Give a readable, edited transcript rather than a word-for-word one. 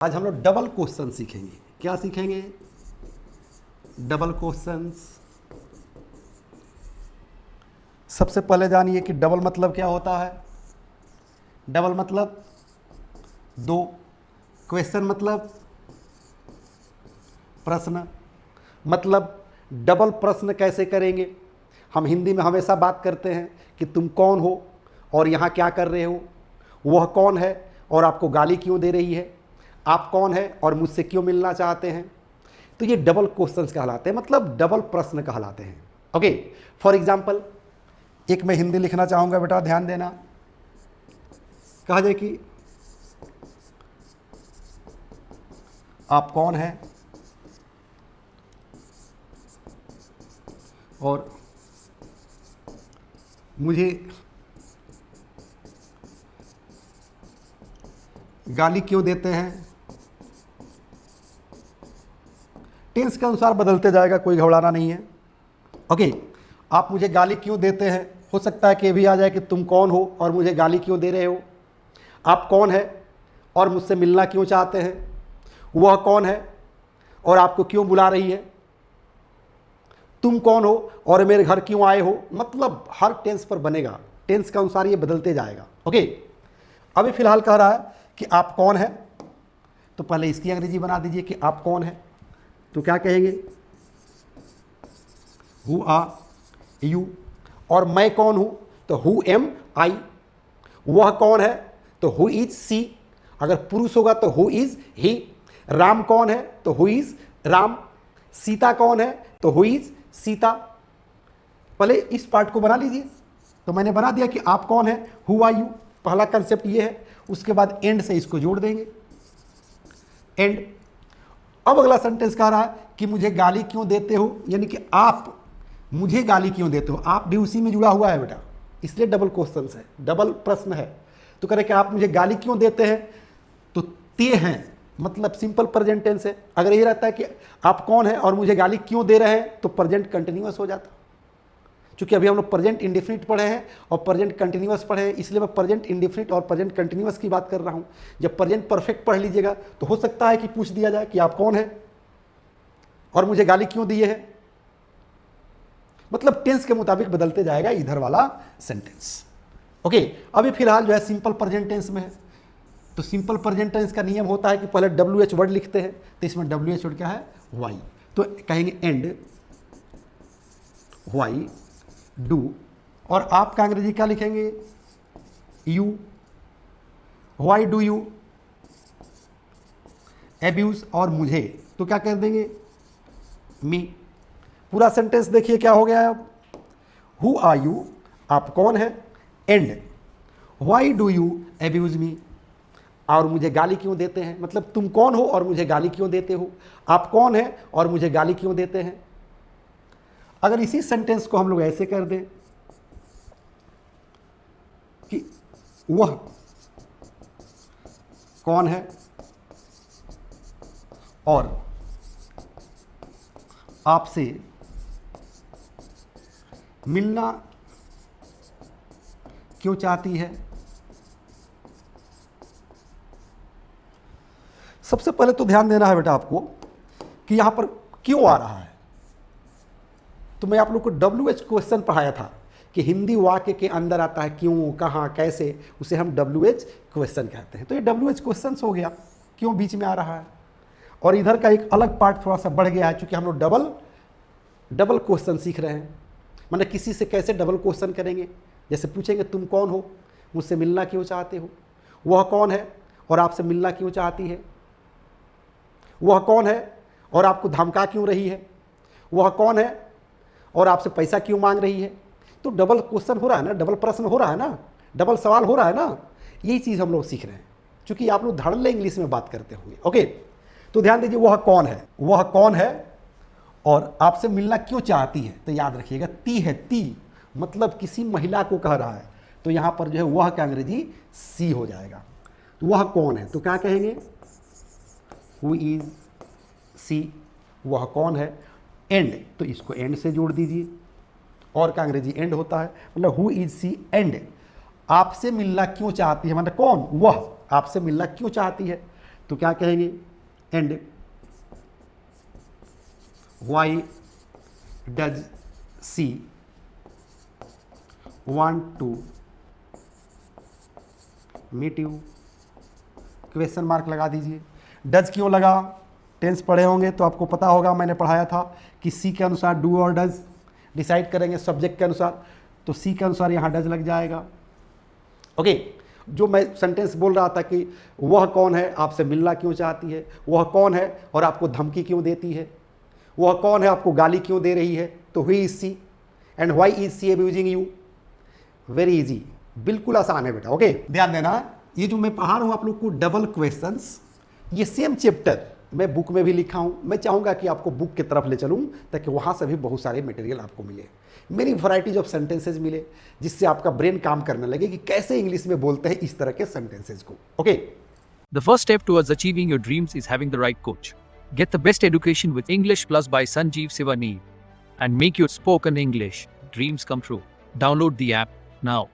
आज हम लोग डबल क्वेश्चन सीखेंगे। क्या सीखेंगे? Double questions. सबसे पहले जानिए कि डबल मतलब क्या होता है। डबल मतलब दो, क्वेश्चन मतलब प्रश्न। मतलब डबल प्रश्न कैसे करेंगे? हम हिंदी में हमेशा बात करते हैं कि तुम कौन हो और यहाँ क्या कर रहे हो, वह कौन है और आपको गाली क्यों दे रही है, आप कौन है और मुझसे क्यों मिलना चाहते हैं। तो ये डबल क्वेश्चंस कहलाते हैं, मतलब डबल प्रश्न कहलाते हैं। ओके, फॉर एग्जाम्पल एक मैं हिंदी लिखना चाहूँगा, बेटा ध्यान देना। कहा जाए कि आप कौन हैं और मुझे गाली क्यों देते हैं। टेंस के अनुसार बदलते जाएगा, कोई घबराना नहीं है। ओके, आप मुझे गाली क्यों देते हैं, हो सकता है कि ये भी आ जाए कि तुम कौन हो और मुझे गाली क्यों दे रहे हो, आप कौन है और मुझसे मिलना क्यों चाहते हैं, वह कौन है और आपको क्यों बुला रही है, तुम कौन हो और मेरे घर क्यों आए हो। मतलब हर टेंस पर बनेगा, टेंस के अनुसार ये बदलते जाएगा। ओके, अभी फिलहाल कह रहा है कि आप कौन है, तो पहले इसकी अंग्रेजी बना दीजिए कि आप कौन है। तो क्या कहेंगे? Who are you. और मैं कौन हूं, तो हु एम आई। वह कौन है, तो हु इज सी। अगर पुरुष होगा तो हु इज ही। राम कौन है, तो हु इज राम। सीता कौन है, तो हु इज सीता। पहले इस पार्ट को बना लीजिए। तो मैंने बना दिया कि आप कौन है, हु आर यू, पहला कंसेप्ट ये है। उसके बाद एंड से इसको जोड़ देंगे, एंड। अब अगला सेंटेंस कह रहा है कि मुझे गाली क्यों देते हो, यानी कि आप मुझे गाली क्यों देते हो। आप भी उसी में जुड़ा हुआ है बेटा, इसलिए डबल क्वेश्चन है, डबल प्रश्न है। तो कह रहे कि आप मुझे गाली क्यों देते हैं, तो ते हैं मतलब सिंपल प्रेजेंट टेंस है। अगर ये रहता है कि आप कौन है और मुझे गाली क्यों दे रहे हैं, तो प्रेजेंट कंटिन्यूअस हो जाता। क्योंकि अभी हम लोग प्रेजेंट इंडेफिनिट पढ़े हैं और प्रेजेंट कंटिन्यूअस पढ़े हैं, इसलिए मैं प्रेजेंट इंडेफिनिट और प्रेजेंट कंटिन्यूअस की बात कर रहा हूं। जब प्रेजेंट परफेक्ट पढ़ लीजिएगा तो हो सकता है कि पूछ दिया जाए कि आप कौन है और मुझे गाली क्यों दिए है। मतलब टेंस के मुताबिक बदलते जाएगा इधर वाला सेंटेंस। ओके, अभी फिलहाल जो है सिंपल प्रेजेंट टेंस में है। तो सिंपल प्रेजेंट टेंस का नियम होता है कि पहले WH वर्ड लिखते हैं, तो इसमें WH वर्ड क्या है, वाई। तो कहेंगे एंड वाई डू। और आपका अंग्रेजी क्या लिखेंगे, you. Y do you abuse, और मुझे तो क्या कर देंगे, मी। पूरा सेंटेंस देखिए क्या हो गया है अब। हु आर यू, आप कौन है, and why do you abuse me, और मुझे गाली क्यों देते हैं। मतलब तुम कौन हो और मुझे गाली क्यों देते हो, आप कौन है और मुझे गाली क्यों देते हैं। अगर इसी सेंटेंस को हम लोग ऐसे कर दें कि वह कौन है और आपसे मिलना क्यों चाहती है। सबसे पहले तो ध्यान देना है बेटा आपको कि यहां पर क्यों आ रहा है। तो मैं आप लोग को WH क्वेश्चन पढ़ाया था कि हिंदी वाक्य के अंदर आता है क्यों, कहां, कैसे, उसे हम WH क्वेश्चन कहते हैं। तो ये WH क्वेश्चन हो गया, क्यों बीच में आ रहा है। और इधर का एक अलग पार्ट थोड़ा सा बढ़ गया है, क्योंकि हम लोग डबल क्वेश्चन सीख रहे हैं। मतलब किसी से कैसे डबल क्वेश्चन करेंगे। जैसे पूछेंगे तुम कौन हो, मुझसे मिलना क्यों चाहते हो, वह कौन है और आपसे मिलना क्यों चाहती है, वह कौन है और आपको धमका क्यों रही है, वह कौन है और आपसे पैसा क्यों मांग रही है। तो डबल क्वेश्चन हो रहा है ना, डबल प्रश्न हो रहा है ना, डबल सवाल हो रहा है ना। यही चीज़ हम लोग सीख रहे हैं, क्योंकि आप लोग धड़ल्ले इंग्लिश में बात करते होंगे। ओके, तो ध्यान दीजिए, वह कौन है, वह कौन है और आपसे मिलना क्यों चाहती है। तो याद रखिएगा ती है, ती मतलब किसी महिला को कह रहा है। तो यहाँ पर जो है वह का अंग्रेजी सी हो जाएगा। तो वह कौन है, तो क्या कहेंगे, हु इज सी, वह कौन है। एंड, तो इसको एंड से जोड़ दीजिए, और का अंग्रेजी एंड होता है। मतलब हु इज सी एंड आपसे मिलना क्यों चाहती है, मतलब कौन, वह आपसे मिलना क्यों चाहती है। तो क्या कहेंगे, and why does she want to meet you, question mark लगा दीजिए। डज क्यों लगा, टेंस पढ़े होंगे तो आपको पता होगा, मैंने पढ़ाया था कि सी के अनुसार डू और डज डिसाइड करेंगे सब्जेक्ट के अनुसार, तो सी के अनुसार यहाँ डज लग जाएगा। ओके, जो मैं सेंटेंस बोल रहा था कि वह कौन है, आपसे मिलना क्यों चाहती है, वह कौन है और आपको धमकी क्यों देती है, वह कौन है आपको गाली क्यों दे रही है, तो who is she and why is she abusing you. Very easy, बिल्कुल आसान है बेटा। ओके, ध्यान देना, ये जो मैं पढ़ा रहा हूं आप लोग को डबल क्वेश्चंस, ये सेम चैप्टर मैं बुक में भी लिखा हूं। मैं चाहूंगा कि आपको बुक की तरफ ले चलूं ताकि वहां से भी बहुत सारे मटेरियल आपको मिले, मेरी वैरायटीज ऑफ सेंटेंसेज मिले, जिससे आपका ब्रेन काम करने लगे कि कैसे इंग्लिश में बोलते हैं इस तरह के सेंटेंसेज को। Okay, The first step towards achieving your dreams is having the right coach. Get the best education with English Plus by Sanjeev Sivaneer and make your spoken English dreams come true. Download the app now.